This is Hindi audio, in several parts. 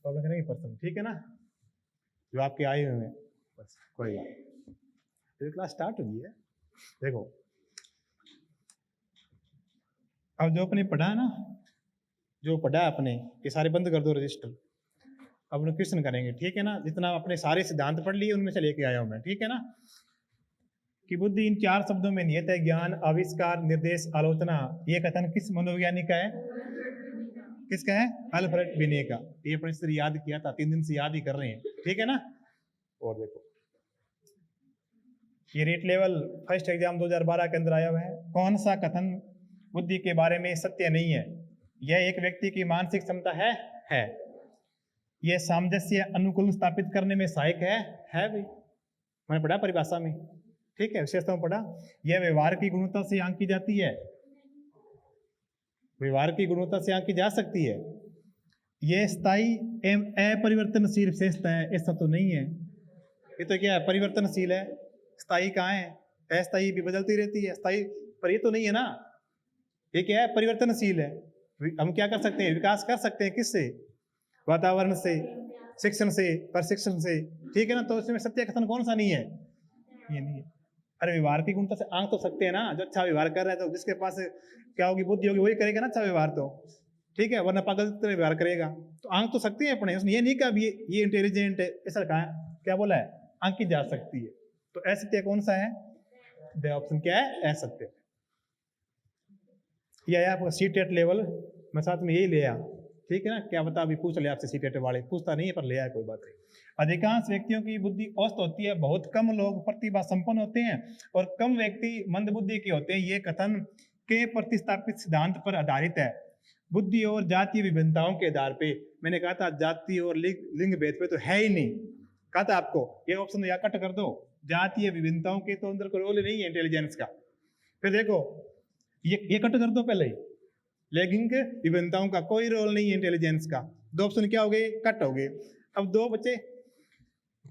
प्रॉब्लम करेंगे पर्सन, ठीक है ना, जो आपके आए हुए हैं, बस कोई बात। तो क्लास स्टार्ट हो गई है। देखो अब जो अपने पढ़ा ना, जो पढ़ा अपने, ये सारे बंद कर दो रजिस्टर। अब क्वेश्चन करेंगे, ठीक है ना, जितना अपने सारे सिद्धांत पढ़ लिए उनमें से लेके आया हूं मैं, ठीक है ना, कि बुद्धि इन 4 शब्दों में निहित है, ज्ञान, आविष्कार, निर्देश, आलोचना। ये कथन किस मनोवैज्ञानिक का है? किसका है? अल्फ्रेड बिने का। ये अपने से याद किया था, 3 दिन से याद ही कर रहे हैं, ठीक है ना। और देखो ये रेट लेवल फर्स्ट एग्जाम 2012 के अंदर आया हुआ है। कौन सा कथन बुद्धि के बारे में सत्य नहीं है? यह एक व्यक्ति की मानसिक क्षमता है। यह सामंजस्य अनुकूल स्थापित करने में सहायक है भी, मैंने पढ़ा परिभाषा में, ठीक है, विशेषता में पढ़ा। यह व्यवहार की गुणवत्ता से आंकी जाती है, व्यवहार की गुणवत्ता से आंकी जा सकती है। यह स्थायी एवं अपरिवर्तनशील विशेषता है, ऐसा तो नहीं है। ये तो क्या है, परिवर्तनशील है। स्थायी कहाँ है? अस्थायी भी बदलती रहती है, स्थायी पर ये तो नहीं है ना। ये क्या है? परिवर्तनशील है। हम क्या कर सकते हैं? विकास कर सकते हैं। किससे? वातावरण से, शिक्षण से, प्रशिक्षण से, ठीक है ना। तो इसमें सत्य कथन कौन सा नहीं है? ये नहीं है। अरे व्यवहार की गुणवत्ता से आंक तो सकते हैं ना, जो अच्छा व्यवहार कर रहा है, तो जिसके पास क्या होगी, बुद्धि होगी, वही करेगा ना अच्छा व्यवहार, तो ठीक है, वरना पागल की तरह व्यवहार करेगा। तो आंक तो सकते हैं अपने, उसने ये नहीं कहा ये इंटेलिजेंट है, ऐसा कहा, क्या बोला है? आंकी जा सकती है। तो असत्य कौन सा है? द ऑप्शन क्या है? असत्य। यह है आपका सीटेट लेवल, मैं साथ में यही ले आया, ठीक है ना। क्या बता, अभी पूछ ले आपसे सीटेट वाले, पूछता नहीं है पर ले आया, कोई बात नहीं। अधिकांश व्यक्तियों की बुद्धि औसत होती है, बहुत कम लोग प्रतिभा संपन्न होते हैं और कम व्यक्ति मंद बुद्धि के होते हैं। ये कथन के प्रतिस्थापित सिद्धांत पर आधारित है। बुद्धि और जातीय विभिन्नताओं के आधार पे, मैंने कहा था जाति और लिंग भेद पे तो है ही नहीं, कहा था आपको। ये ऑप्शन या कट कर दो, जातीय विभिन्नताओं के तो अंदर कोई रोल नहीं है इंटेलिजेंस का। फिर देखो ये कट कर दो पहले ही, लैंगिक विभिन्नताओं का कोई रोल नहीं है इंटेलिजेंस का। 2 ऑप्शन क्या हो गए? कट हो गए। अब 2 बचे,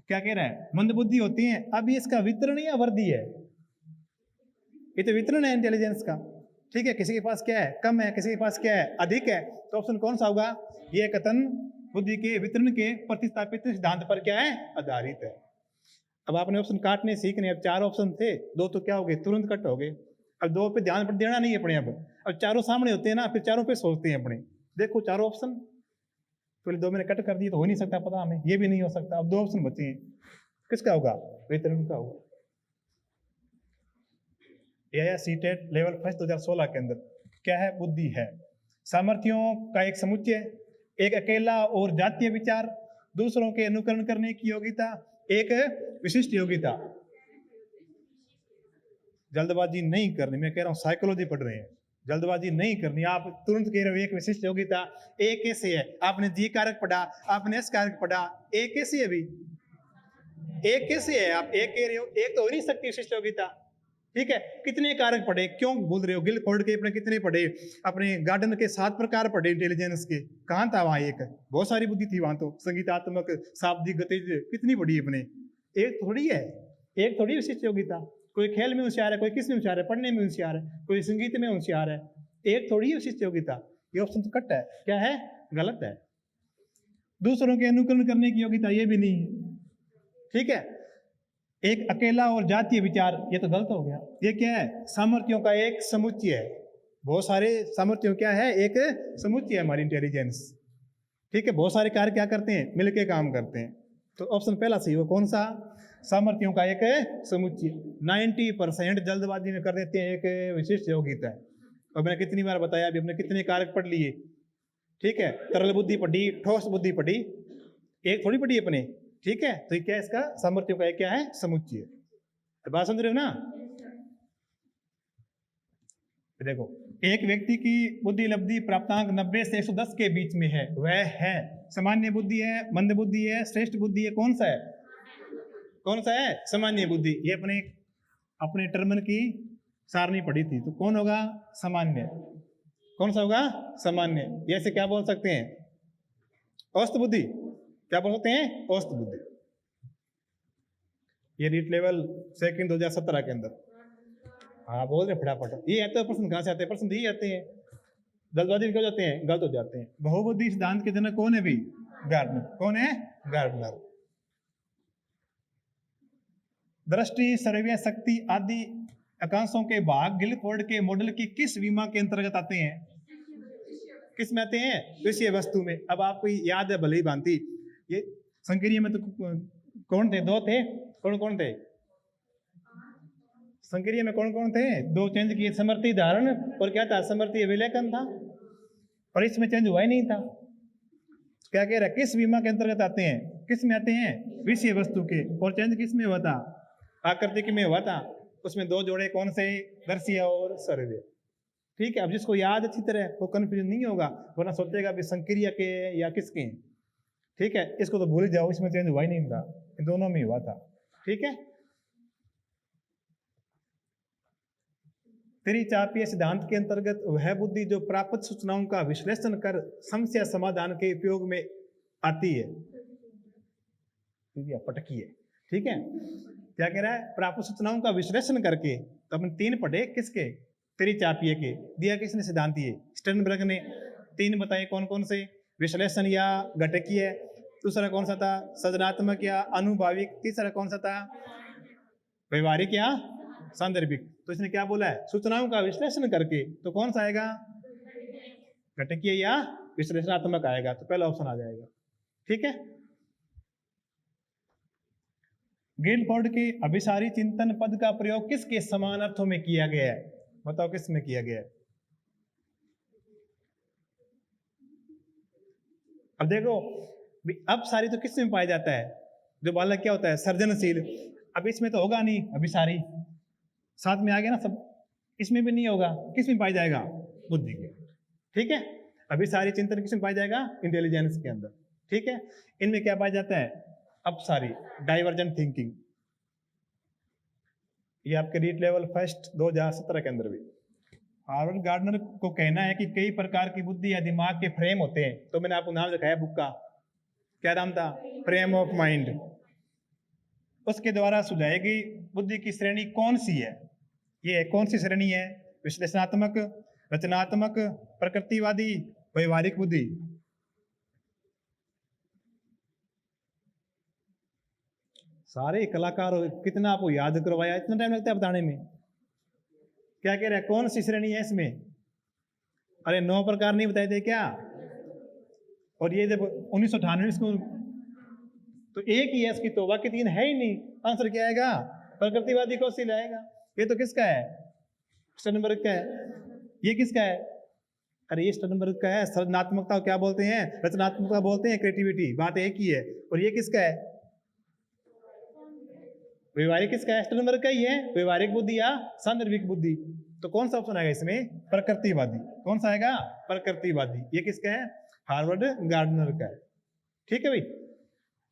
क्या कह रहा है? मंद बुद्धि होती है। अब ये इसका वितरण या वृद्धि है? ये तो वितरण है इंटेलिजेंस का, ठीक है। किसी के पास क्या है? कम है, किसी के पास क्या है? अधिक है। तो ऑप्शन कौन सा होगा? ये कथन बुद्धि के वितरण के प्रतिस्थापित सिद्धांत पर क्या है? आधारित है। अब आपने ऑप्शन काटने सीखने, अब 4 ऑप्शन थे, 2 तो क्या हो गए? तुरंत कट हो गए। अब 2 पे ध्यान देना नहीं है अपने। अब चारों सामने होते हैं ना, फिर चारों पे सोचते हैं अपने। देखो चारों ऑप्शन, पहले 2 मैंने कट कर दिए तो हो नहीं सकता, पता हमें, ये भी नहीं हो सकता। अब 2 ऑप्शन बचे हैं, किसका होगा? वितरण का होगा। यह सीटेट लेवल फर्स्ट 2016 के अंदर क्या है? बुद्धि है सामर्थ्यों का एक समुच्चय, एक अकेला और जातीय विचार, दूसरों के अनुकरण करने की योग्यता, एक विशिष्ट योग्यता। जल्दबाजी नहीं करनी, मैं कह रहा हूं साइकोलॉजी पढ़ रहे हैं, जल्दबाजी नहीं करनी। आप तुरंत कह रहे हो एक विशिष्ट योग्यता, एक कैसे है? आपने जी कारक पढ़ा, आपने एस कारक पढ़ा, एक कैसे है? अभी एक कैसे है? आप एक कह रहे हो, एक तो हो नहीं सकती विशिष्ट योग्यता, ठीक है। कितने कारक पढ़े? क्यों बोल रहे हो? गिलफोर्ड के अपने कितने पढ़े? अपने गार्डन के 7 प्रकार पढ़े इंटेलिजेंस के, कहां था वहां? एक बहुत सारी बुद्धि थी वहां, तो संगीतात्मक, शाब्दिक, गतिज, कितनी पढ़ी अपने? एक थोड़ी है, एक थोड़ी विशिष्ट योग्यता। कोई खेल में होशियार है, कोई किस में होशियार है? पढ़ने में होशियार है, कोई संगीत में होशियार है, एक थोड़ी है विशिष्ट योग्यता। ये ऑप्शन तो कट है, क्या है? गलत है। दूसरों के अनुकरण करने की योग्यता, ये भी नहीं है, ठीक है। एक अकेला और जातीय विचार, ये तो गलत हो गया। ये क्या है? सामर्थ्यों का एक समुच्चय है, बहुत सारे सामर्थ्यों, क्या है? एक समुच्चय है हमारी इंटेलिजेंस, ठीक है। बहुत सारे कार्य क्या करते हैं? मिलके काम करते हैं। तो ऑप्शन पहला सही हो, कौन सा? सामर्थ्यों का एक समुच्चय। 90% जल्दबाजी में कर देते हैं एक विशिष्ट योग्यता है। और मैंने कितनी बार बताया, अभी हमने कितने कारक पढ़ लिए, ठीक है। तरल बुद्धि पढ़ी, ठोस बुद्धि पढ़ी, एक थोड़ी पढ़ी अपने, ठीक है। तो क्या है इसका? सामर्थ्यों का एक क्या है? समुच्चय। बात समझ रहे हो ना? देखो एक व्यक्ति की बुद्धि लब्धि प्राप्तांक 90 से 110 के बीच में है, वह है सामान्य बुद्धि है, मंद बुद्धि है, श्रेष्ठ बुद्धि है, कौन सा है? कौन सा है? सामान्य बुद्धि। ये अपने टर्मन की सारणी पढ़ी थी, तो कौन होगा? सामान्य। कौन सा होगा? सामान्य। ये से क्या बोल सकते हैं? औसत बुद्धि। क्या बोल सकते हैं? औसत बुद्धि। ये रीट लेवल सेकंड 2017 के अंदर, हाँ बोल रहे फटाफट। ये आते हैं प्रश्न, कहाँ से आते हैं प्रश्न? यही आते हैं, जल्दबाजी हो जाते हैं, गलत हो जाते हैं। बहुबुद्धि सिद्धांत के जनक कौन है भी? गार्डनर। कौन है? गार्डनर। दृष्टि, श्रव्य शक्ति आदि आकांक्षों के भाग गिलफोर्ड के मॉडल की किस विमा के अंतर्गत आते हैं? किस में आते हैं? विषय वस्तु में। अब आपको याद है भले ही भांति, ये संक्रिय में तो कौन थे? दो थे। कौन कौन थे? संक्रिय में कौन कौन थे? दो चेंज किए, समर्थी धारण और क्या था? समर्थी विलेखन था। और इसमें चेंज हुआ ही नहीं था। क्या कह रहा है? किस विमा के अंतर्गत आते हैं? किस में आते हैं? विषय वस्तु के। और चेंज किस में हुआ था? आकृतिक में हुआ था। उसमें दो जोड़े कौन से? दर्शीय और सर्व्य। ठीक है। अब जिसको याद अच्छी तरह वो कंफ्यूजन नहीं होगा, वरना सोचेगा भी संक्रिय के या किसके। ठीक है, इसको तो भूल जाओ, इसमें चेंज हुआ ही नहीं था, इन दोनों में हुआ था। ठीक है। त्रिचापीय सिद्धांत के अंतर्गत वह बुद्धि जो प्राप्त सूचनाओं का विश्लेषण कर समस्या समाधान के उपयोग में आती है, पटकी है। ठीक है। क्या कह रहा है? प्राप्त सूचनाओं का विश्लेषण करके। तो अपन तीन पढ़े किसके? त्रिचापीय के। दिया किसने? सिद्धांत ये स्टर्नबर्ग ने। तीन बताए कौन कौन से? विश्लेषण या घटकीय। दूसरा कौन सा था? सृजनात्मक या अनुभाविक। तीसरा कौन सा था? व्यवहारिक या सांदर्भिक। तो इसने क्या बोला है? सूचनाओं का विश्लेषण करके। तो कौन सा आएगा? घटकीय या विश्लेषणात्मक आएगा। तो पहला ऑप्शन आ जाएगा। ठीक है। गिलफोर्ड के अभिसारी चिंतन पद का प्रयोग किसके समान अर्थों में किया गया है? बताओ किस में किया गया है? अब देखो, अब सारी तो किस में पाया जाता है? जो बालक क्या होता है? सर्जनशील। अब इसमें तो होगा नहीं अभिसारी, साथ में आ गया ना सब। इसमें भी नहीं होगा। किस में पाया जाएगा? बुद्धि के। ठीक है। अभिसारी चिंतन किस में पाया जाएगा? इंटेलिजेंस के अंदर। ठीक है। इनमें क्या पाया जाता है? अपसारी, डाइवर्जेंट थिंकिंग। ये आपके रीट लेवल फर्स्ट 2017 के अंदर भी। हार्वर्ड गार्डनर को कहना है कि कई प्रकार की बुद्धि या दिमाग के फ्रेम होते हैं। तो मैंने आपको नाम दिखाया बुक का, क्या नाम था? Frame of mind. उसके द्वारा सुझाई गई बुद्धि की श्रेणी कौन सी है? ये कौन सी श्रेणी है? विश्लेषणात्मक, रचनात्मक, प्रकृतिवादी, व्यवहारिक बुद्धि। सारे कलाकार कितना आपको याद करवाया, इतना टाइम लगता है बताने में। क्या कह रहे हैं? कौन सी श्रेणी है इसमें? अरे 9 प्रकार नहीं बताए थे क्या? और ये जब 1998 इसको तो एक ही है इसकी, तो बाकी तीन है ही नहीं। आंसर क्या आएगा? प्रकृतिवादी कौशल आएगा। ये तो किसका है? स्टर्नबर्ग का है। ये किसका है? अरे ये स्टर्नबर्ग का है। सृजनात्मकता क्या बोलते हैं? रचनात्मकता बोलते हैं, क्रिएटिविटी। बात एक ही है। और ये किसका है? व्यवहारिक किसका है? स्टर्नबर्ग का ही है। व्यवहारिक बुद्धि या सांदर्भिक बुद्धि। तो कौन सा ऑप्शन आएगा इसमें? प्रकृतिवादी। कौन सा आएगा? प्रकृतिवादी। ये किसका है? हार्वर्ड गार्डनर का है। ठीक है भाई।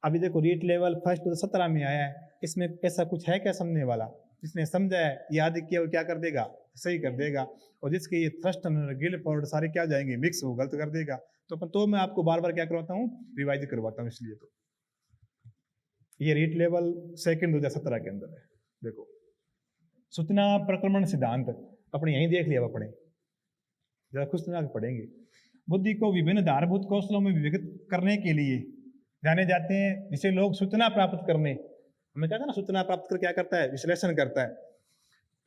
अभी देखो रीट लेवल फर्स्ट 17 में आया है। इसमें ऐसा कुछ है क्या समझने वाला? जिसने समझा है, याद किया, वो क्या कर देगा? सही कर देगा। और जिसके ये थ्रस्टनर, गिलफोर्ड सारे क्या जाएंगे? मिक्स, हो गलत कर देगा। तो मैं आपको बार बार क्या करवाता हूँ? रिवाइज करवाता हूँ। इसलिए तो ये रीट लेवल सेकंड 2017 के अंदर है। देखो, सूचना प्रक्रमण सिद्धांत अपने यहीं देख लिया। अपने जरा खुश पढ़ेंगे। बुद्धि को विभिन्न आधारभूत कौशलों में विभक्त करने के लिए जाने जाते हैं, जिसे लोग सूचना प्राप्त करने, हमें कहते हैं ना, सूचना प्राप्त कर क्या करता है? विश्लेषण करता है,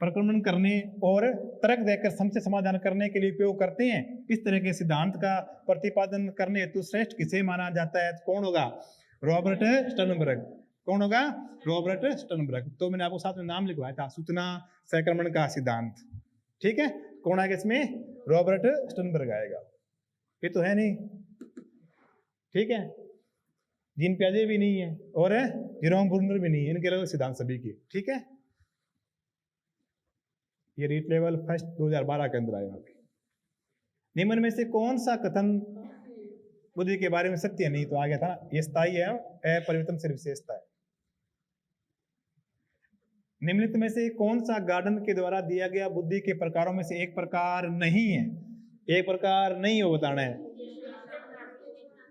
प्रक्रमण करने और तर्क देकर समस्या समाधान करने के लिए उपयोग करते हैं। इस तरह के सिद्धांत का प्रतिपादन करने हेतु श्रेष्ठ किसे माना जाता है? कौन होगा? Robert Sternberg. कौन होगा? Robert Sternberg. तो मैंने आपको साथ में नाम लिखवाया था, सूचना संक्रमण का सिद्धांत। ठीक है। कौन आएगा इसमें? रॉबर्ट स्टर्नबर्ग आएगा। ये तो है नहीं। ठीक है। जीन प्याजे भी नहीं है और जेरोम ब्रूनर भी नहीं है। इनके अलग सिद्धांत सभी के। ठीक है। ये रीट लेवल फर्स्ट 2012 के अंदर आया। निम्न में से कौन सा कथन बुद्धि के बारे में सत्य नहीं? तो आ गया था ना, ये स्थायी है, अपरिवर्तनशील विशेषता है। निम्नलिखित में से कौन सा गार्डन के द्वारा दिया गया बुद्धि के प्रकारों में से एक प्रकार नहीं है? एक प्रकार नहीं हो बताना है।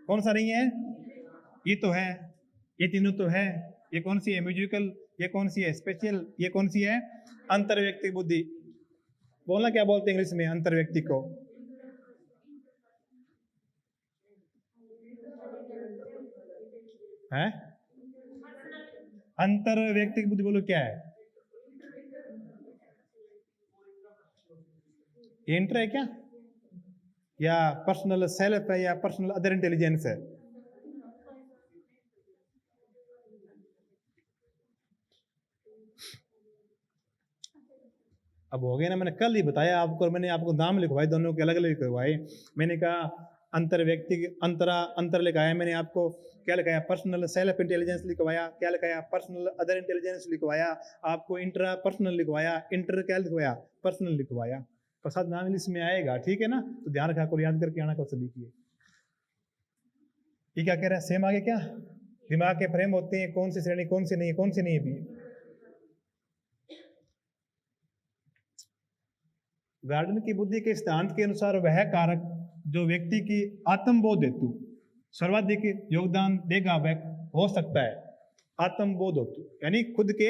कौन सा नहीं है? ये तो है, ये तीनों तो है। ये कौन सी है? म्यूजिकल। ये कौन सी है? स्पेशल। ये कौन सी है? अंतर्व्यक्तिक बुद्धि। बोलना क्या बोलते हैं इंग्लिश में अंतर्व्यक्ति को? है? अंतर व्यक्तिक बुद्धि बोलो क्या है? इंटर है क्या, या पर्सनल सेल्फ है, या पर्सनल अदर इंटेलिजेंस है? अब हो गया ना, मैंने कल ही बताया आपको, और मैंने आपको नाम लिखवाए, दोनों के अलग अलग लिखवाए। मैंने कहा अंतर व्यक्ति अंतर लिखाया मैंने आपको, क्या लिखाया? पर्सनल सेल्फ इंटेलिजेंस लिखवाया, क्या लिखाया? पर्सनल अदर इंटेलिजेंस लिखवाया, आपको इंट्रा पर्सनल लिखवाया, इंटर क्या लिखवाया? पर्सनल लिखवाया। प्रसाद नाम इंग्लिश में आएगा, ठीक है ना? तो ध्यान रखा करो, याद करके आना कल लिखिए। ये क्या कह रहा है? सेम आगे क्या? दिमाग के फ्रेम होते हैं, कौन सी श्रेणी कौन सी नहीं है, कौन सी नहीं है भी। गार्डन की बुद्धि के सिद्धांत के अनुसार वह कारक जो व्यक्ति की आत्मबोध हेतु सर्वाधिक योगदान देगा वह हो सकता है आत्मबोध हेतु, यानी खुद के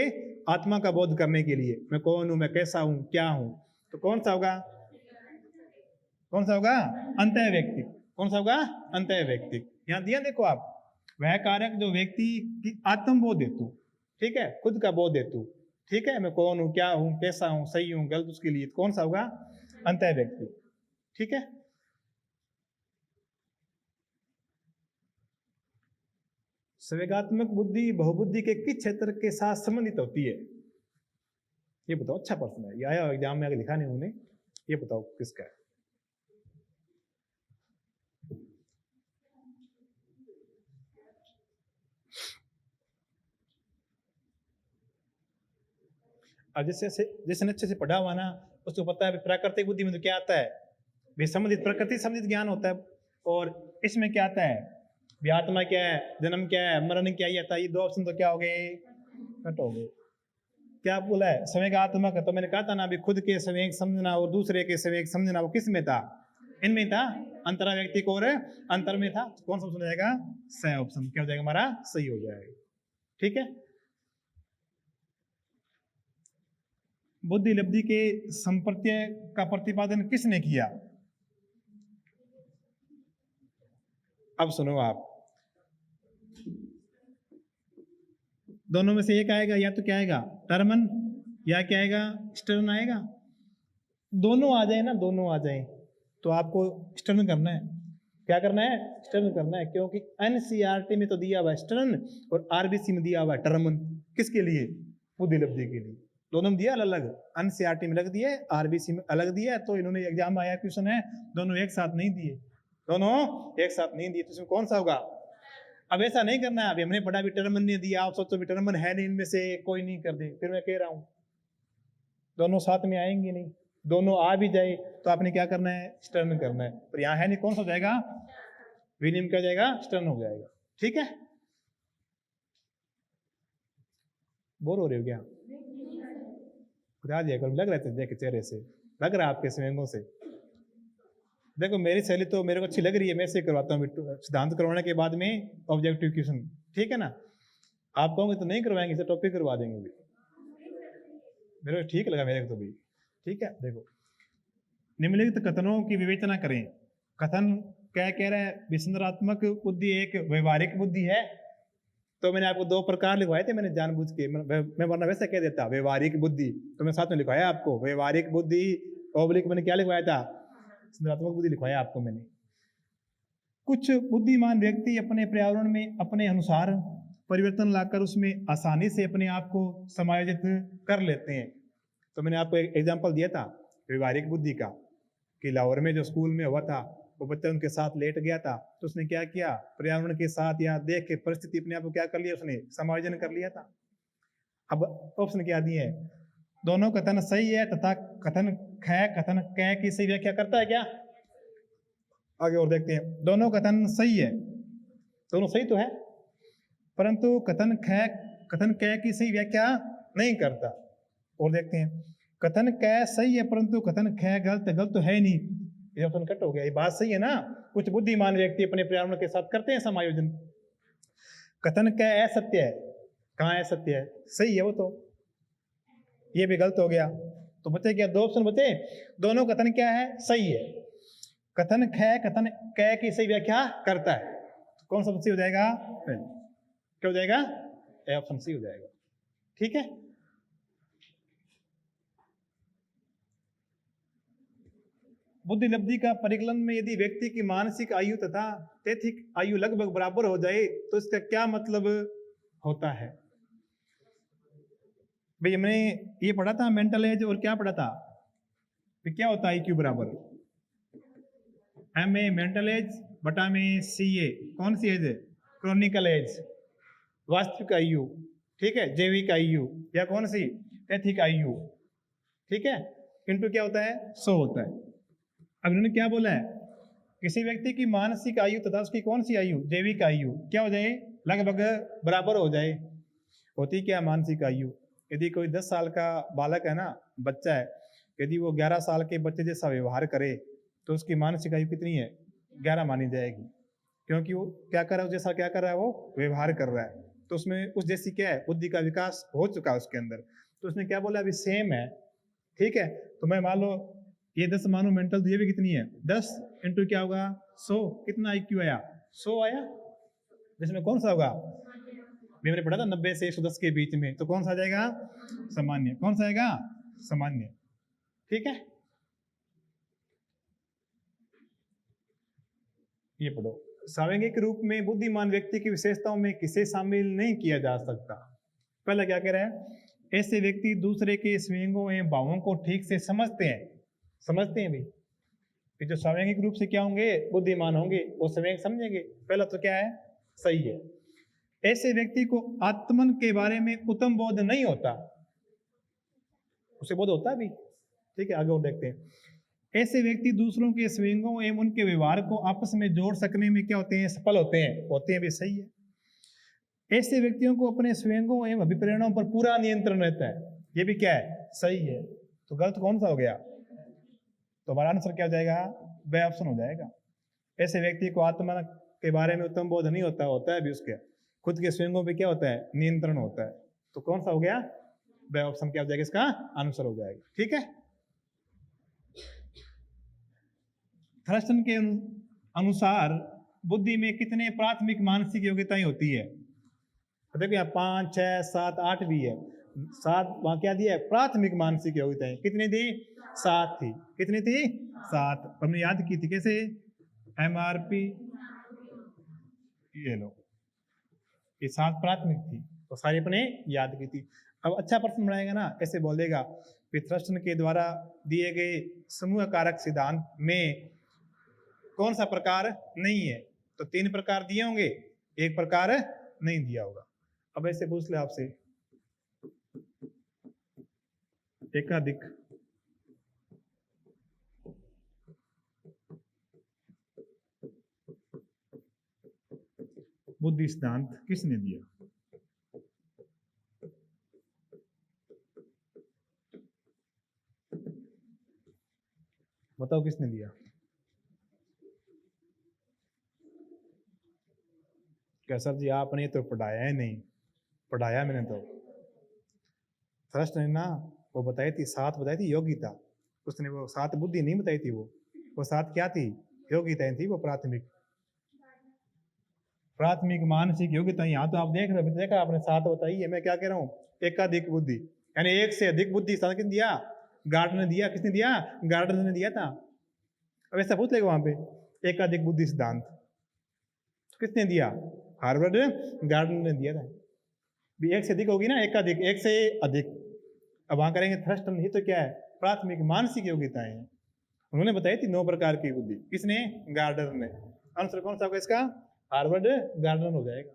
आत्मा का बोध करने के लिए, मैं कौन हूं, मैं कैसा हूं, क्या हूं। तो कौन सा होगा? कौन सा होगा? अंतः व्यक्ति। कौन सा होगा? अंतः व्यक्ति। यहां दिया देखो आप, वह कारक जो व्यक्ति की आत्मबोध हेतु, ठीक है, खुद का बोध हेतु, ठीक है, मैं कौन हूं, क्या हूं, कैसा हूं, सही हूं, गलत, उसके लिए कौन सा होगा? अंतः व्यक्ति। ठीक है। संवेगात्मक बुद्धि बहुबुद्धि के किस क्षेत्र के साथ संबंधित होती है? ये बताओ, अच्छा प्रश्न है, ये आया एग्जाम में, आगे लिखा नहीं उन्होंने, ये बताओ किसका है? अब जिसने अच्छे से पढ़ा हुआ ना, उसको पता है प्राकृतिक बुद्धि में तो क्या आता है, भी संबंधित प्रकृति संबंधित ज्ञान होता है। और इसमें क्या आता है, भी आत्मा क्या है, जन्म क्या है, मरण क्या ही आता है। ये दो ऑप्शन तो क्या हो गए? कट हो गए। क्या बोला है? संवेगात्मक, तो मैंने कहा था ना, अभी खुद के संवेग समझना और दूसरे के संवेग समझना, वो किस में था? इनमें था। अंतरा व्यक्ति को और अंतर में था। कौन सा ऑप्शन हो जाएगा? सही ऑप्शन क्या हो जाएगा हमारा? सही हो जाएगा। ठीक है। बुद्धि लब्धि के संप्रत्यय का प्रतिपादन किसने किया? अब सुनो आप, दोनों में से एक आएगा, या तो क्या आएगा? टर्मन, या क्या आएगा? स्टर्न आएगा। दोनों आ जाए ना, दोनों आ जाए तो आपको स्टर्न करना है। क्या करना है? स्टर्न करना है, क्योंकि एनसीईआरटी में तो दिया हुआ है स्टर्न, और आरबीसी में दिया हुआ है टर्मन। किसके लिए? बुद्धि लब्धि के लिए। दोनों में दिया अलग अलग, एनसीईआरटी में अलग दिया है, आरबीसी में अलग दिया है। तो इन्होंने एग्जाम में आया क्वेश्चन है, दोनों एक साथ नहीं दिए, दोनों एक साथ नहीं दिए, तो इसमें कौन सा होगा? अब ऐसा नहीं करना है, अभी हमने पढ़ा भी टर्मन ने दिया, आप सोचो भी टर्मन है नहीं, इनमें से कोई नहीं कर दे, फिर मैं कह रहा हूं दोनों साथ में आएंगे नहीं। दोनों आ भी जाए तो आपने क्या करना है? स्टर्न करना है। पर यहां है नहीं, कौन सा हो जाएगा? विनिम क्या जाएगा? स्टर्न हो जाएगा। ठीक है। बोर हो रहे हो क्या? बता दिया करो, लग रहा है देख चेहरे से, लग रहा है आपके स्वेंगों से। देखो मेरी शैली तो मेरे को अच्छी लग रही है, मैं ऐसे करवाता हूँ सिद्धांत करवाने के बाद में ऑब्जेक्टिव क्वेश्चन, ठीक है ना? आप कहोगे तो नहीं करवाएंगे, इसे टॉपिक करवा देंगे भी, मेरे को ठीक लगा मेरे को तो भी। ठीक है। देखो, निम्नलिखित कथनों की विवेचना करें। कथन क्या कह रहा है? विसंदरात्मक बुद्धि एक व्यवहारिक बुद्धि है। तो मैंने आपको दो प्रकार लिखवाए थे, मैंने जानबूझ के, मैं वरना वैसे कह देता व्यवहारिक बुद्धि, तो मैं साथ में लिखवाया आपको व्यवहारिक बुद्धि ओब्लिक, मैंने क्या लिखवाया था? संदर्भात्मक बुद्धि लिखवाया आपको मैंने। कुछ बुद्धिमान व्यक्ति अपने पर्यावरण में अपने अनुसार परिवर्तन लाकर उसमें आसानी से अपने आप को समायोजित कर लेते हैं। तो मैंने आपको एक एग्जाम्पल दिया था व्यवहारिक बुद्धि का, कि लाहौर में जो स्कूल में हुआ था, वो बच्चा उनके साथ लेट गया था, तो उसने क्या किया? पर्यावरण के साथ या देख के परिस्थिति अपने आप को क्या कर लिया? उसने समायोजन कर लिया था। अब ऑप्शन क्या दिए हैं? दोनों कथन सही है तथा कथन ख कथन क की सही व्याख्या करता है क्या? आगे और देखते हैं। दोनों कथन सही है, दोनों सही तो है, परंतु कथन क की सही व्याख्या नहीं करता। और देखते हैं, कथन क सही है परंतु कथन ख गलत तो है नहीं। ये ऑप्शन कट हो गया। ये बात सही है ना? कुछ बुद्धिमान व्यक्ति अपने पर्यावरण के साथ करते हैं समायोजन। कथन क असत्य है, कहाँ असत्य है? सही है वो तो, ये भी गलत हो गया। तो बचे क्या? दो ऑप्शन बचे। दोनों कथन क्या है? सही है। कथन ख कथन क की सही व्याख्या करता है, तो कौन सा सही हो जाएगा? क्या हो जाएगा? ए ऑप्शन सी हो जाएगा। ठीक है, बुद्धि लब्धि का परिकलन में यदि व्यक्ति की मानसिक आयु तथा तैथिक आयु लगभग बराबर हो जाए तो इसका क्या मतलब होता है? भाई हमने ये पढ़ा था मेंटल एज, और क्या पढ़ा था? फिर क्या होता है IQ बराबर MA मेंटल एज बटा में CA, कौन सी एज है? क्रोनिकल एज, वास्तविक आयु, ठीक है, जैविक आयु, या कौन सी? तैथिक आयु, ठीक है, इनटू क्या होता है? 100 होता है। अब इन्होंने क्या बोला है? किसी व्यक्ति की मानसिक आयु तथा उसकी कौन सी आयु? जैविक आयु क्या हो जाए? लगभग बराबर हो जाए। होती क्या मानसिक आयु? यदि कोई 10 साल का बालक है ना, बच्चा है, यदि वो 11 साल के बच्चे जैसा व्यवहार करे तो उसकी मानसिक आयु कितनी है? 11 मानी जाएगी, क्योंकि वो क्या कर रहा है? जैसा क्या कर रहा है? वो व्यवहार कर रहा है, तो उसमें उस जैसी क्या है? बुद्धि का विकास हो चुका है उसके अंदर। तो उसने क्या बोला? अभी सेम है, ठीक है। तो मैं मान लो ये 10 मानो मेंटल, तो ये भी कितनी है? 10 इंटू क्या होगा? 100। कितना IQ आया? 100 आया। जिसमें कौन सा होगा? मैंने पढ़ा था 90 से 110 के बीच में, तो कौन सा आ जाएगा? सामान्य। कौन सा आएगा? सामान्य। ठीक है, ये पढ़ो। सावेंगिक रूप में बुद्धिमान व्यक्ति की विशेषताओं में किसे शामिल नहीं किया जा सकता? पहला क्या कह रहा है? ऐसे व्यक्ति दूसरे के स्वयंगों एवं भावों को ठीक से समझते हैं। समझते हैं भी, जो सावेंगिक रूप से क्या होंगे? बुद्धिमान होंगे, वो स्वयं समझेंगे। पहला तो क्या है? सही है। ऐसे व्यक्ति को आत्मन के बारे में उत्तम बोध नहीं होता। उसे बोध होता भी, ठीक है, आगे और देखते हैं। ऐसे व्यक्ति दूसरों के स्वयंगों एवं उनके व्यवहार को आपस में जोड़ सकने में क्या होते हैं? सफल होते हैं। होते हैं भी, सही है। ऐसे व्यक्तियों को अपने स्वयंगों एवं अभिप्रेरणों पर पूरा नियंत्रण रहता है। ये भी क्या है? सही है। तो गलत कौन सा हो गया? तो हमारा आंसर क्या हो जाएगा? बे ऑप्शन हो जाएगा। ऐसे व्यक्ति को आत्मा के बारे में उत्तम बोध नहीं होता। होता है भी, उसके खुद के स्वयंगों पे क्या होता है? नियंत्रण होता है। तो कौन सा हो गया? बे ऑप्शन क्या हो जाएगा? इसका आंसर हो जाएगा। ठीक है, थर्स्टन के अनुसार बुद्धि में कितने प्राथमिक मानसिक योग्यताएं होती है? देखो यहाँ 5, 6, 7, 8 भी है। 7 वहां क्या दिया है? प्राथमिक मानसिक योग्यताएं। कितनी थी? 7 थी। कितनी थी? 7। हमने याद की थी कैसे? MRP, ये लो, ये 7 प्राथमिक थी, तो सारी अपने याद की थी। अब अच्छा प्रश्न बनाएगा ना, ऐसे बोलेगा कि थर्स्टन के द्वारा दिए गए समूह कारक सिद्धांत में कौन सा प्रकार नहीं है? तो 3 प्रकार दिए होंगे, एक प्रकार नहीं दिया होगा। अब ऐसे पूछ ले आपसे, एकाधिक बुद्धि सिद्धांत किसने दिया? बताओ किसने दिया? क्या सर जी आपने तो पढ़ाया ही नहीं? पढ़ाया मैंने तो। थर्स्ट ने ना वो बताई थी, 7 बताई थी योग्यता। उसने वो 7 बुद्धि नहीं बताई थी। वो 7 क्या थी? योग्यताएं थी वो प्राथमिक। प्राथमिक मानसिक योग्यता। यहाँ तो आप देख रहे हो, देखा आपने 7 बताई है। मैं क्या कह रहा हूँ? एकाधिक बुद्धि, यानी एक से अधिक बुद्धि किसने दिया? गार्डनर ने दिया। किसने दिया? गार्डनर ने दिया था। अब ऐसा पूछ लेगा वहां पे, एकाधिक बुद्धि सिद्धांत किसने दिया? हार्वर्ड गार्डनर ने दिया था। भी एक से अधिक होगी ना, एकाधिक, एक से अधिक। अब वहां करेंगे थ्रस्टन ही, तो क्या है? प्राथमिक मानसिक योग्यताएं हैं। उन्होंने बताई थी 9 प्रकार की बुद्धि। किसने? गार्डनर ने। आंसर कौन सा होगा इसका? हार्वर्ड गार्डनर हो जाएगा।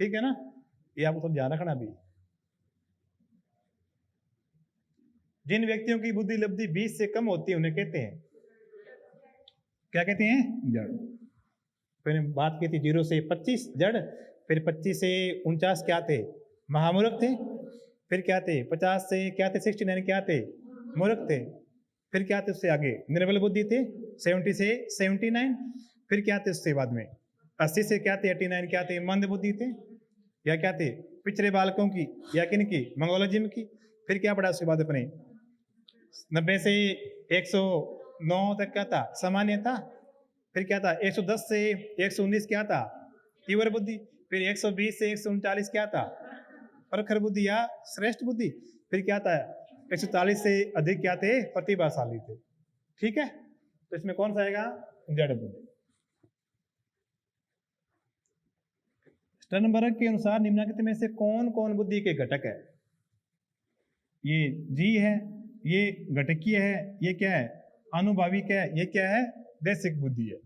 ठीक है ना, ये आपको ध्यान रखना भी। जिन व्यक्तियों की बुद्धि लब्धि 20 से कम होती है उन्हें कहते हैं, क्या कहते हैं? जड़। फिर बात की थी 0 से 25 जड़, फिर 25 से 49 क्या थे? महामूर्ख थे। फिर क्या थे? 50 से क्या थे? 69 क्या थे? मूर्ख थे। फिर क्या थे उससे आगे? निर्बल बुद्धि थे। 70 से 79। फिर क्या थे उससे बाद में? 80 से क्या थे? 89 क्या थे? मंद बुद्धि थे। या क्या थे? पिछड़े बालकों की, या किन की? मंगोलॉजिम की। फिर क्या पढ़ा उसके बाद अपने? 90 से 109 तक क्या था? सामान्य था। फिर क्या था? 110 से 119 क्या था? तीव्र बुद्धि। फिर 120 से 139 क्या था? प्रखर बुद्धि या श्रेष्ठ बुद्धि। फिर क्या था? 140 से अधिक क्या थे? प्रतिभाशाली थे। ठीक है, तो इसमें कौन सा आएगा? जड़ बुद्धि। स्टर्नबर्ग के अनुसार निम्नलिखित में से कौन कौन बुद्धि के घटक है? ये जी है, ये घटकीय है, ये क्या है? आनुभाविक है, ये क्या है? देशिक बुद्धि है।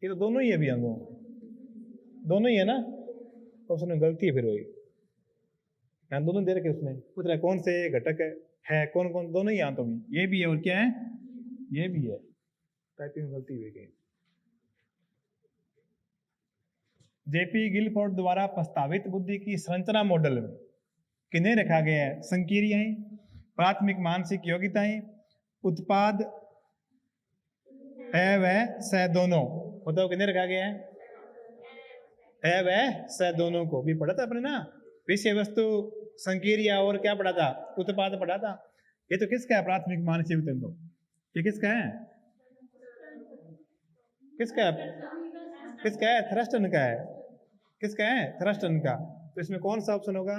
ये तो दोनों ही है भैया, दोनों ही है ना। तो उसमें गलती है फिर वही, यहाँ दोनों दे रखे उसने, पूछ रहा है कौन से घटक है कौन कौन, दोनों ही यहाँ तो भी, ये भी है और क्या है? ये भी है। टाइपिंग गलती हुई गई। जेपी गिलफोर्ड द्वारा प्रस्तावित बुद्धि की संरचना मॉडल में किन्हें रखा गया है? संक्रियाएं, प्राथमिक मानसिक योग्यताएं, उत्पाद, ए व स दोनों। बताओ किन्हें रखा गया है? ए व स दोनों को भी पढ़ा था अपने ना, विषय वस्तु, संक्रिया और क्या पढ़ा था? उत्पाद पढ़ा था। ये तो किसका है? प्राथमिक मानसिक योग्यता। ये किसका है? किसका है? किसका है? थ्रस्टन का है। किसका है? थ्रस्टन का। तो इसमें कौन सा ऑप्शन होगा?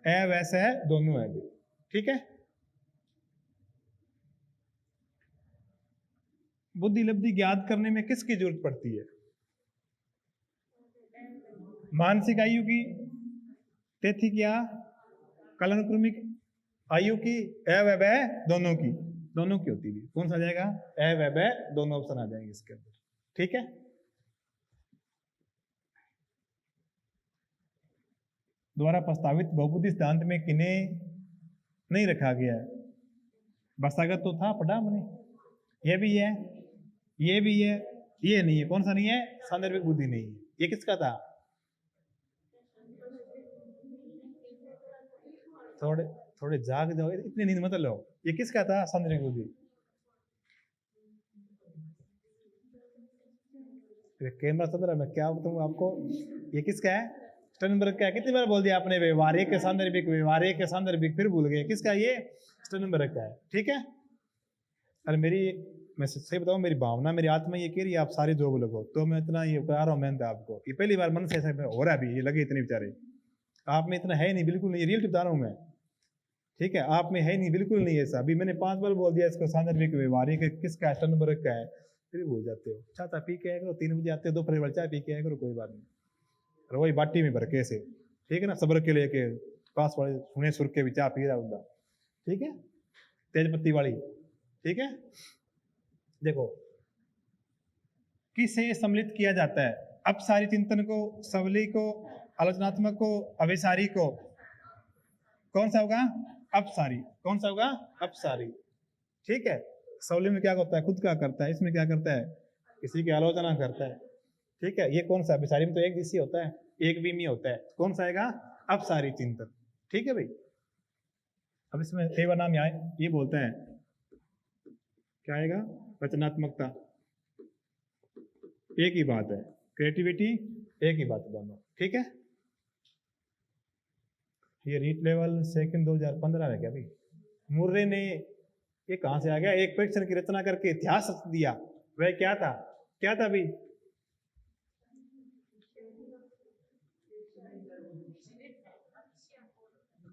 ए वैसे है, दोनों है भी। ठीक है, बुद्धि लब्धि ज्ञात करने में किसकी जरूरत पड़ती है? मानसिक आयु की, तेथी क्या, कालानुक्रमिक आयु की, अव्यय दोनों की, दोनों की होती है। कौन सा आ जाएगा? अव्यय दोनों ऑप्शन आ जाएंगे इसके अंदर। ठीक है, द्वारा प्रस्तावित बहुबुद्धि सिद्धांत में किन्हें नहीं रखा गया है? बसागत तो था, पढ़ा हमने। ये भी है, ये भी है, ये नहीं है। कौन सा नहीं है? सांदर्भिक बुद्धि नहीं है। ये किसका था? थोड़े थोड़े जाग जाओ, इतनी नींद मत लो। ये किसका था? सांदर्भिक बुद्धि। कैमरा चल रहा है, मैं क्या बताऊं आपको। ये किसका है? स्टर्नबर्ग का है। कितनी बार बोल दिया आपने? व्यवहारिक सांदर्भिक, व्यवहारिक सांदर्भिक, फिर भूल गए। किसका? ये स्टर्नबर्ग का है। ठीक है, अरे मेरी, मैं सही बताऊं, मेरी भावना, मेरी आत्मा ये कह रही है आप सारी जॉब लगो, तो मैं इतना ये करा रहा हूँ मेहनत आपको। ये पहली बार मन से ऐसा हो रहा है अभी, ये लगे इतने बेचारे। आप में इतना है नहीं, बिल्कुल नहीं, रियल बता रहा हूँ मैं। ठीक है, आप में है नहीं, बिल्कुल नहीं ऐसा। अभी मैंने 5 बार बोल दिया इसको सांदर्भिक व्यवहारिक किसका? स्टर्नबर्ग का है। फिर भूल जाते हो। चाय पी के आया करो, 3 बजे आते हो, 2 परिवार चाय पी के आया करो, कोई बात नहीं। और वही बाटी में भर के से, ठीक है ना, सब्र के लेके पास वाले सुने सुर के भी चाय पी रहा हूँ। ठीक है, तेज पत्ती वाली। ठीक है, देखो किसे सम्मिलित किया जाता है? अपसारी चिंतन को, सबली को, आलोचनात्मक को, अभिसारी को। कौन सा होगा? अपसारी। कौन सा होगा? अपसारी। ठीक है, सबली में क्या होता है? खुद का करता है। इसमें क्या करता है? किसी की आलोचना करता है। ठीक है, ये कौन सा? अभिसारी में तो एक दिशी होता है, एक विमी होता है। कौन सा आएगा? अपसारी चिंतन। ठीक है भाई, अब इसमें सेवा नाम यहाँ ये बोलते हैं, क्या आएगा? रचनात्मकता। एक ही बात है, क्रिएटिविटी एक ही बात है दोनों। ठीक है, ये रीट लेवल सेकंड 2015 है क्या भाई? मुर्रे ने, ये कहां से आ गया? एक परीक्षण की रचना करके इतिहास रच दिया। वह क्या था? क्या था भाई?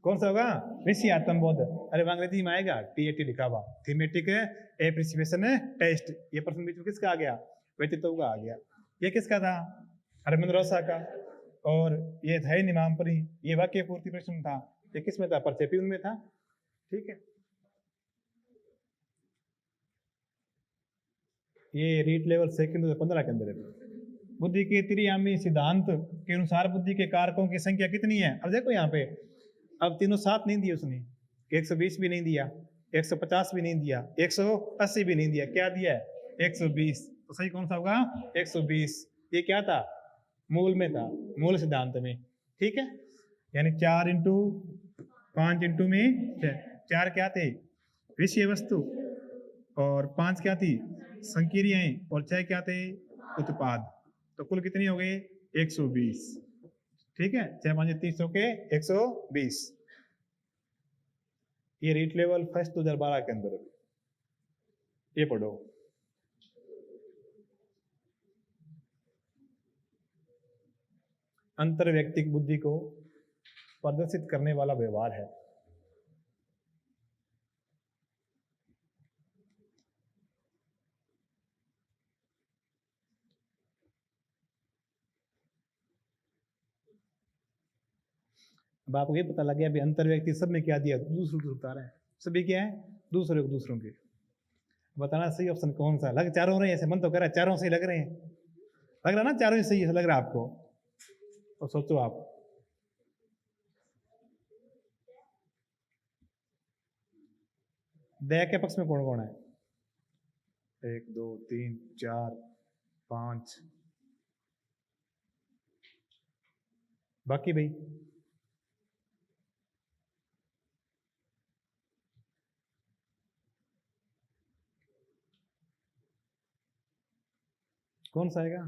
कौन सा होगा? ऋषि आत्मबोध। अरे अंग्रेजी में आएगा, TAT लिखा हुआ, थीमेटिक एप्रिसिएशन टेस्ट। ये प्रश्न बीच में किसका आ गया? व्यक्तित्व का आ गया। ये किसका था? अरविंद रोसा का। और ये है निमामपरी, ये वाक्य पूर्ति प्रश्न था। ये किस में था? परचेपी उनमें था। ठीक है, ये रीट लेवल सेकंड 2015 के अंदर है। बुद्धि के त्रियामी सिद्धांत के अनुसार बुद्धि के कारकों की संख्या कितनी है? अब देखो यहाँ पे, अब तीनों सात नहीं दिए उसने, 120 भी नहीं दिया, 150 भी नहीं दिया, 180 भी नहीं दिया। क्या दिया है? 120। तो सही कौन सा होगा? 120। ये क्या था? मूल में था, मूल सिद्धांत में। ठीक है, यानी 4 इंटू 5 इंटू में 4 क्या थे? विषय वस्तु, और 5 क्या थी? संक्रियाएं, और 6 क्या थे? उत्पाद। तो कुल कितनी हो गई? 120। ठीक है, 6 5 30 के 120। ये रीट लेवल फर्स्ट 2012 के अंदर है। ये पढ़ो, अंतर व्यक्तिक बुद्धि को प्रदर्शित करने वाला व्यवहार है। अब आपको ये पता लग गया अभी अंतर व्यक्ति सब में क्या दिया, दूसरों को बता रहे हैं, सभी क्या है, दूसरे को दूसरों के। बताना सही ऑप्शन कौन सा लग, चारों रहे हैं ऐसे मन तो कर रहा है, चारों सही लग रहे हैं, लग रहा ना चारों ही सही है, लग रहा है आपको, तो सोचो आप। दया के पक्ष में कौन कौन है? 1 2 3 4 5, बाकी भाई कौन सा आएगा,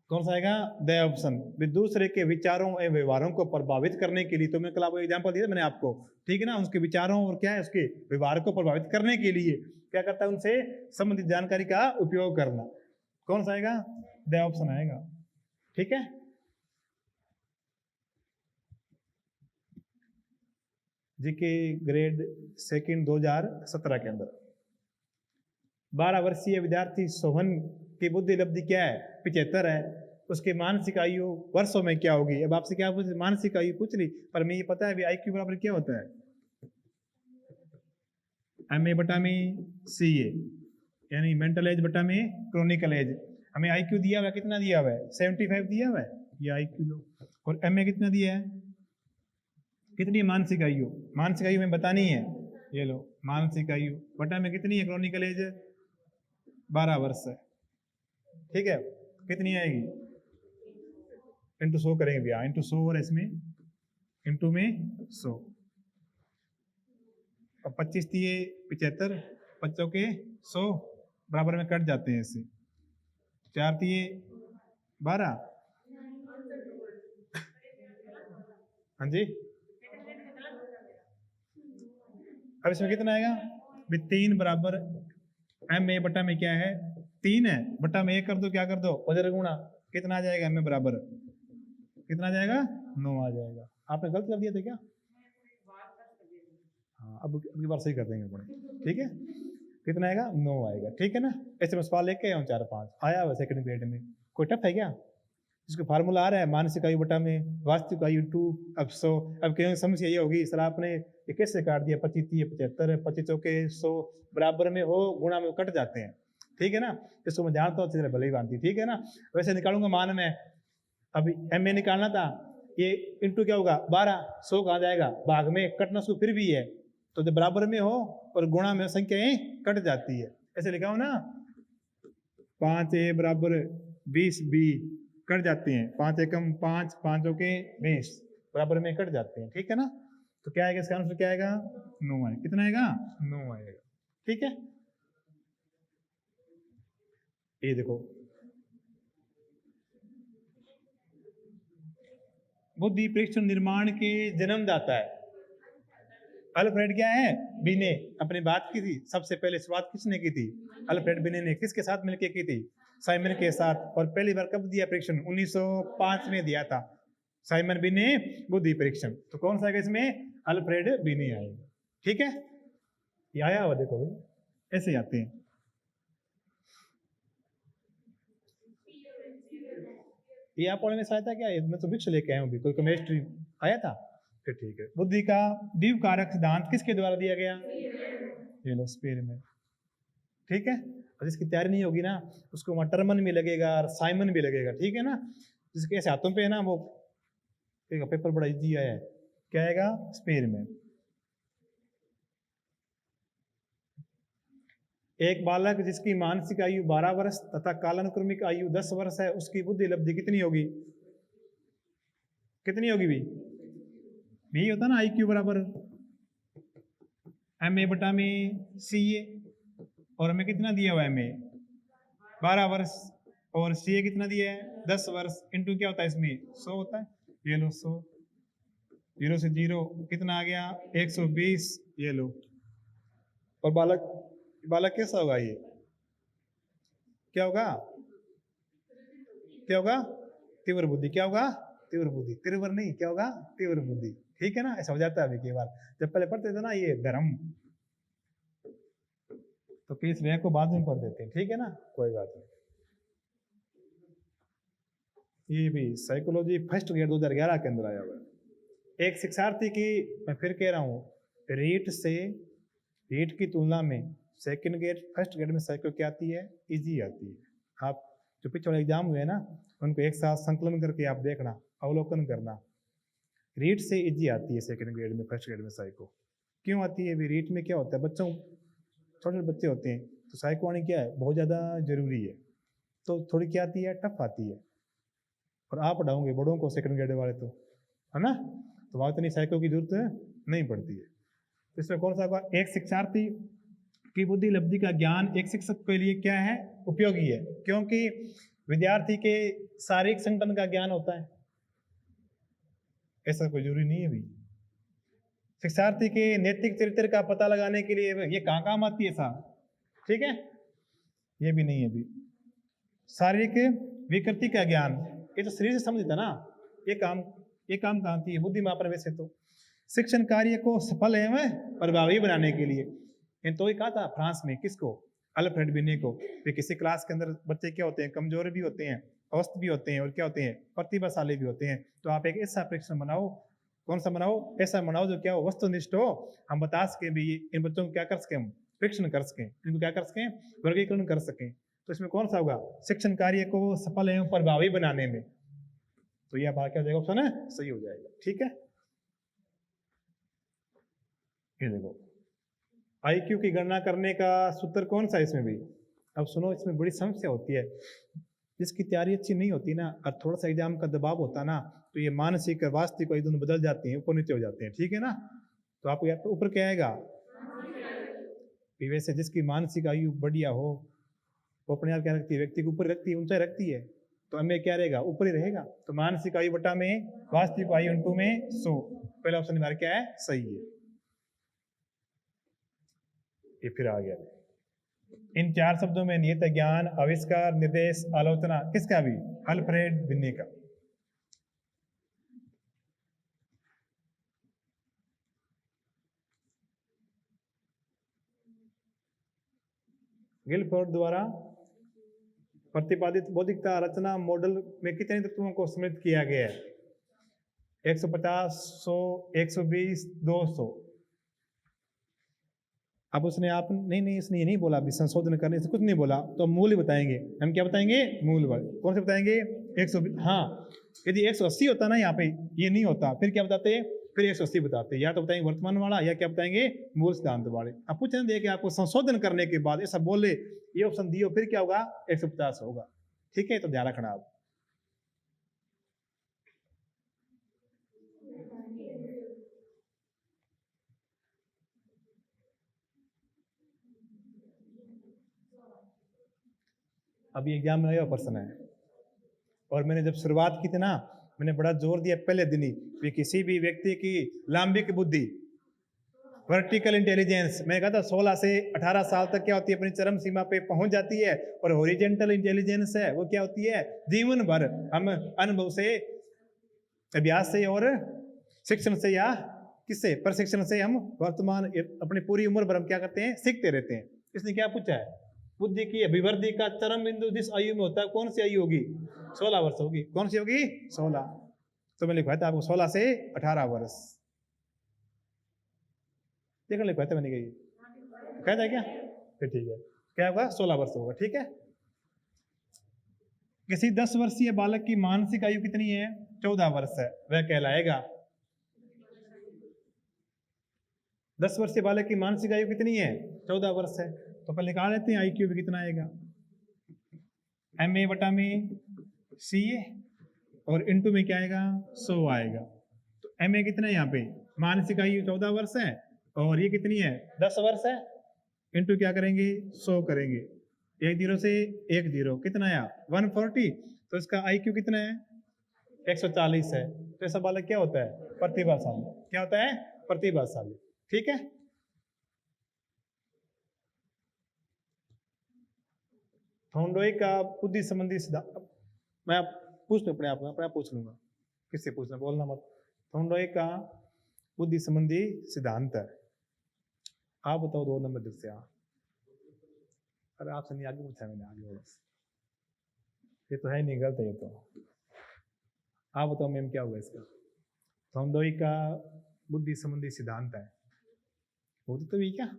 कौन सा आएगा? The option. दूसरे के विचारों एवं व्यवहारों को प्रभावित करने के लिए, तो मैं कल आपको एग्जांपल दिया मैंने आपको, ठीक है ना, उसके विचारों और क्या है उसके व्यवहार को प्रभावित करने के लिए क्या करता है, उनसे संबंधित जानकारी का उपयोग करना। कौन सा आएगा? द ऑप्शन आएगा, ठीक है। जीके ग्रेड सेकंड 2017 के अंदर 12 वर्षीय विद्यार्थी सोहन की बुद्धि लब्धि क्या है? 75 है। उसके मानसिक आयु वर्षों में क्या होगी? अब आपसे क्या पूछ, मानसिक आयु पूछ ली, पर मैं ये पता है अभी IQ बराबर क्या होता है? MA बटा में CA, यानी मेंटल एज बटा में क्रोनिकल एज। हमें IQ दिया हुआ है, कितना दिया हुआ है? 75 दिया हुआ है, ये IQ लो। और MA कितना दिया है? कितनी मानसिक आयु? मानसिक आयु में बतानी है, ये लो मानसिक आयु बटा में कितनी है? क्रोनिकल एज 12 वर्ष है, ठीक है। कितनी आएगी? इंटू 100 करेंगे भैया, इंटू 100 और इसमें इंटू में 100। अब 25 दिए 75, 25 के 100 बराबर में कट जाते हैं ऐसे, 4 दिए 12, हाँ जी। अब इसमें कितना आएगा? 3 बराबर MA बटा में क्या है? 3 है, बटा में 1 कर दो, क्या कर दो? वजर गुणा, कितना आ जाएगा? MA बराबर कितना आ जाएगा? 9 आ जाएगा। आपने गलत कर दिया था क्या? हाँ, अब अगली बार सही कर देंगे अपने, ठीक है। कितना आएगा? 9 आएगा, ठीक है ना। ऐसे मैं सवाल लेके आया हूँ 4-5 आया हुआ सेकंड ग्रेड में, कोई टफ है क्या? इसको फार्मूला आ रहा है, मानसिक आयु बटा में वास्तविक आयु 2। अब 100, अब कहीं समस्या ये होगी सर आपने ये कैसे काट दिया? 25 दिए 75 है, 25 के 100 बराबर में हो, गुणा में कट जाते हैं, ठीक है ना। इसको मैं जानता हूँ भले ही बांधती, ठीक है ना। वैसे निकालूंगा मान में, अभी MA निकालना था, ये इंटू क्या होगा? 12, 100 कहाँ जाएगा? भाग में कटना उसको फिर भी है, तो जब बराबर में हो और गुणा में संख्याएं कट जाती है, ऐसे लिखा हो ना। 5A बराबर 20B कट जाते हैं, 5 एकम 5, 5 के 20 बराबर में कट जाते हैं, ठीक है ना। तो क्या आएगा इसका आंसर? क्या आएगा? 9 आएगा। कितना आएगा? 9 आएगा, ठीक है। ये देखो बुद्धि परीक्षण निर्माण के जन्मदाता है अल्फ्रेड क्या है? बिने। अपनी बात की थी, सबसे पहले शुरुआत किसने की थी? अल्फ्रेड बिने ने। किसके साथ मिलकर की थी? साइमन के साथ। और पहली बार कब दिया परीक्षण? 1905 में दिया था साइमन बिने बुद्धि परीक्षण। तो कौन सा आएगा इसमें? अल्फ्रेड बिने आएगा, ठीक है। ये आया हुआ देखो भाई, ऐसे आते हैं। ये आप पढ़ने में सहायता क्या है? मैं तो विक्ष लेके आया हूँ भी, कोई केमिस्ट्री आया था फिर, ठीक है। बुद्धि का द्विव कारक सिद्धांत किसके द्वारा दिया गया? ये लो स्पेर में, ठीक है। और जिसकी तैयारी नहीं होगी ना उसको वहाँ टर्मन भी लगेगा और साइमन भी लगेगा, ठीक है ना। जिसके ऐसे हाथों पे है ना, वो एक पेपर बड़ा इजी आया है, क्या आएगा? स्पेर में। एक बालक जिसकी मानसिक आयु 12 वर्ष तथा कालानुक्रमिक आयु 10 वर्ष है, उसकी बुद्धि लब्धि कितनी होगी? कितनी होगी भी? यही होता ना IQ बराबर MA बटा में CA। और हमें कितना दिया हुआ है? MA 12 वर्ष और CA कितना दिया है? 10 वर्ष। इंटू क्या होता है इसमें? 100 होता है, ये लो 100। 0 से 0 कितना आ गया 120, ये लो। और बालक बालक कैसा होगा ये, क्या होगा, क्या होगा, तीव्र बुद्धि। क्या होगा, तीव्र बुद्धि, तीव्र नहीं, क्या होगा, तीव्र बुद्धि। ठीक है ना, ऐसा हो जाता है अभी कई बार, जब पहले पढ़ते थे ना ये धर्म, तो किस रे को बाद में पढ़ देते हैं, ठीक है ना, कोई बात नहीं। ये भी साइकोलॉजी फर्स्ट ग्रेड 2011 के अंदर आया हुआ है। एक शिक्षार्थी की, मैं फिर कह रहा हूँ, रीट की तुलना में सेकंड ग्रेड फर्स्ट ग्रेड में साइको क्या आती है, इजी आती है। आप जो पिछले वाले एग्जाम हुए ना, उनको एक साथ संकलन करके आप देखना, अवलोकन करना। रीट से इजी आती है सेकंड ग्रेड में फर्स्ट ग्रेड में साइको। क्यों आती है भी, रीट में क्या होता है, बच्चों, छोटे बच्चे होते हैं, तो साइको आनी क्या है, बहुत ज़्यादा जरूरी है, तो थोड़ी क्या आती है, टफ आती है। और आप पढ़ाओगे बड़ों को सेकंड ग्रेड वाले, तो है ना, तो वहाँ इतनी साइको की जरूरत नहीं पड़ती है। तो इसमें कौन सा होगा, एक शिक्षार्थी की बुद्धि लब्धि का ज्ञान एक शिक्षक के लिए क्या है, उपयोगी है, क्योंकि विद्यार्थी के शारीरिक संगठन का ज्ञान होता है, ऐसा कोई जरूरी नहीं है भी। शिक्षार्थी के नैतिक चरित्र का पता लगाने के लिए ये कहाँ काम आती है साहब, ठीक है, ये भी नहीं है भी। शारीरिक विकृति का ज्ञान, ये तो शरीर से संबंधित है ना, ये काम कहाँ आती है, बुद्धि मापन। वैसे तो शिक्षण कार्य को सफल एवं प्रभावी बनाने के लिए, तो ही कहा था फ्रांस में, किसको, अल्फ्रेड बिने को, कि किसी क्लास के अंदर बच्चे क्या होते हैं, कमजोर भी होते हैं, अवस्थ भी होते हैं, और क्या होते हैं, प्रतिभाशाली भी होते हैं। तो आप एक ऐसा परीक्षण बनाओ, कौन सा बनाओ, ऐसा बनाओ जो क्या हो, वस्तुनिष्ठ हो, हम बता सके भी इन बच्चों को क्या कर सके, हम परीक्षण कर सकें, इनको क्या कर सकें, वर्गीकरण कर सकें। तो इसमें कौन सा होगा, शिक्षण कार्य को सफल एवं प्रभावी बनाने में, तो यह बात क्या हो जाएगा, ऑप्शन है सही हो जाएगा। ठीक है, ये देखो आईक्यू की गणना करने का सूत्र कौन सा है इसमें भी। अब सुनो, इसमें बड़ी समस्या होती है, जिसकी तैयारी अच्छी नहीं होती ना, और थोड़ा सा एग्जाम का दबाव होता ना, तो ये मानसिक और वास्तविक एक दोनों बदल जाते हैं, ऊपर नीचे हो जाते हैं, ठीक है ना। तो आपको यहाँ पे ऊपर क्या आएगा, वैसे जिसकी मानसिक आयु बढ़िया हो, वो अपने आप क्या रखती है, व्यक्ति को ऊपर रखती है, ऊंचाई रखती है, तो हमें क्या रहेगा, ऊपर ही रहेगा। तो मानसिक आयु बटा में वास्तविक आयु इंटू में 100, पहला ऑप्शन हमारा क्या है, सही है। ये फिर आ गया, इन 4 शब्दों में निहित ज्ञान, आविष्कार, निर्देश, आलोचना किसका भी, अल्फ्रेड बिने का। गिलफोर्ड द्वारा प्रतिपादित बौद्धिकता रचना मॉडल में कितने तत्वों को सम्मिलित किया गया है, 150, 100, 120, 200। अब उसने आप नहीं इसने ये नहीं बोला अभी संशोधन करने से कुछ नहीं बोला, तो मूल्य बताएंगे हम, क्या बताएंगे, मूल्य वाले कौन से बताएंगे, 120। हाँ, यदि 180 होता ना यहाँ पे, ये नहीं होता, फिर क्या बताते, फिर 180 बताते, या तो बताएंगे वर्तमान वाला, या क्या बताएंगे, मूल सिद्धांत वाले। अब पूछने दे कि आपको संशोधन करने के बाद ऐसा बोले, ये ऑप्शन दियो, फिर क्या होगा, 150 होगा। ठीक है, तो ध्यान रखना आप। अभी एग्जाम में आया प्रश्न है, और मैंने जब शुरुआत की थी ना, मैंने बड़ा जोर दिया पहले दिन ही कि किसी भी व्यक्ति की लांबिक बुद्धि, वर्टिकल इंटेलिजेंस, मैं कहता 16 से 18 साल तक क्या होती है, अपनी चरम सीमा पे पहुंच जाती है। और हॉरिजेंटल इंटेलिजेंस है, वो क्या होती है, जीवन भर हम अनुभव से, अभ्यास से और शिक्षण से, या किससे, प्रशिक्षण से, हम वर्तमान अपनी पूरी उम्र भर हम क्या करते हैं, सीखते रहते हैं। इसने क्या पूछा है, बुद्धि की अभिवृद्धि का चरम बिंदु जिस आयु में होता है, कौन सी आयु होगी, 16 वर्ष होगी। कौन सी होगी, 16। तो मैं लिखवाया था आपको 16 से 18 वर्ष, देखो लिखवाया था मैंने, कहता है क्या, फिर ठीक है, क्या होगा, 16 वर्ष होगा। ठीक है, किसी 10 वर्षीय बालक की मानसिक आयु कितनी है, 14 वर्ष है, वह कहलाएगा। 10 वर्षीय बालक की मानसिक आयु कितनी है, 14 वर्ष है, तो पहले निकाल लेते हैं आईक्यू भी कितना आएगा, MA बटा में CA, और इंटू में क्या आएगा, 100 आएगा। तो MA कितना है यहाँ पे, मानसिक आयु 14 वर्ष है, और ये कितनी है, 10 वर्ष है, इंटू क्या करेंगे, 100 करेंगे, 1 0 से 1 0 कितना आया, 140। तो इसका IQ कितना है, 140 है, तो ये सब वाला क्या होता है? प्रतिभाशाली। क्या होता है? प्रतिभाशाली। ठीक है, थोंडोई का बुद्धि संबंधी सिद्धांत, मैं पूछ लूँ अपने आप पूछ लूंगा, किससे पूछना, बोलना मत। थोंडोई का बुद्धि संबंधी सिद्धांत है, आप बताओ 2 नंबर दिख से। अरे आपसे नहीं, आगे पूछा मैंने, आगे बस, ये तो है नहीं, गलत है ये तो। आप बताओ मैम क्या होगा इसका? थोंडोई का बुद्धि संबंधी सिद्धांत है, वो तो ये क्या,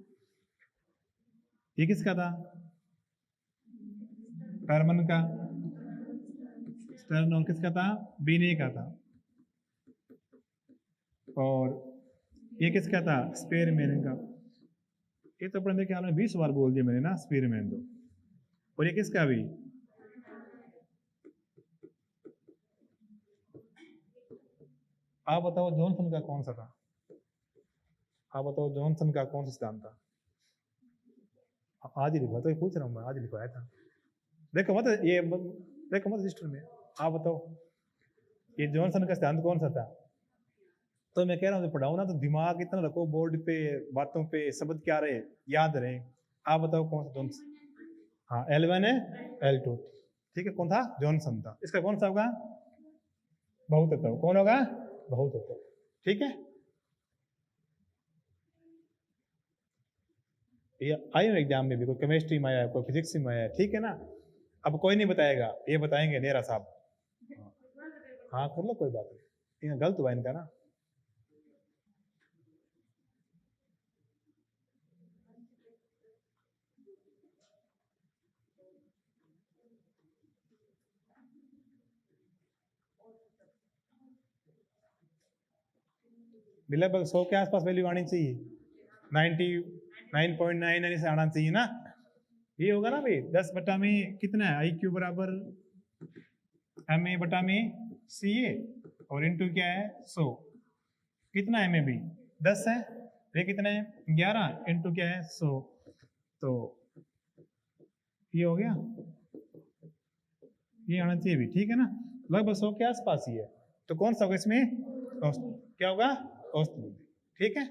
ये किसका था? टर्मन का। स्टर्नो किसका था? बीने का था। और ये किसका था? स्पेयरमैन का। ये तो अपने ख्याल में 20 बार बोल दिया मैंने ना, स्पेयरमैन तो। और ये किसका भी? आप बताओ जॉनसन का कौन सा था? आप बताओ जॉनसन का कौन सा सिद्धांत था? आज ही लिखवा, तो ये पूछ रहा हूँ मैं, आज लिखवाया था। देखो मत ये, देखो मत रजिस्टर में। आप बताओ ये जॉनसन का सिद्धांत कौन सा था? तो मैं कह रहा हूँ पढ़ाऊँ ना तो दिमाग इतना रखो बोर्ड पे, बातों पे, शब्द क्या रहे, याद रहे। आप बताओ कौन सा जॉनसन? हाँ, L1 है, L2। ठीक है, कौन था? जॉनसन था। इसका कौन सा होगा? बहुतत्व। कौन होगा? बहुतत्व। ठीक है, ये आयो एग्जाम में भी, कोई केमिस्ट्री में आया है, कोई फिजिक्स में आया है, ठीक है ना। अब कोई नहीं बताएगा, ये बताएंगे नेरा साहब। हाँ कर लो, कोई बात नहीं, ये गलत हुआ इनका ना। लगभग 100 के आसपास वैल्यू आनी चाहिए, 99.9 से आना चाहिए ना। ये होगा ना भाई, 10 बटा में कितना है? IQ बराबर MA बटा में CA, और इनटू क्या है? 100। कितना MA भी? 10 है, ये कितना है? 11, इनटू क्या है? 100। तो ये हो गया, ये आना चाहिए भी, ठीक है ना। लगभग 100 के आसपास ही है। तो कौन सा होगा इसमें? क्या होगा? औसत बुद्धि। ठीक है।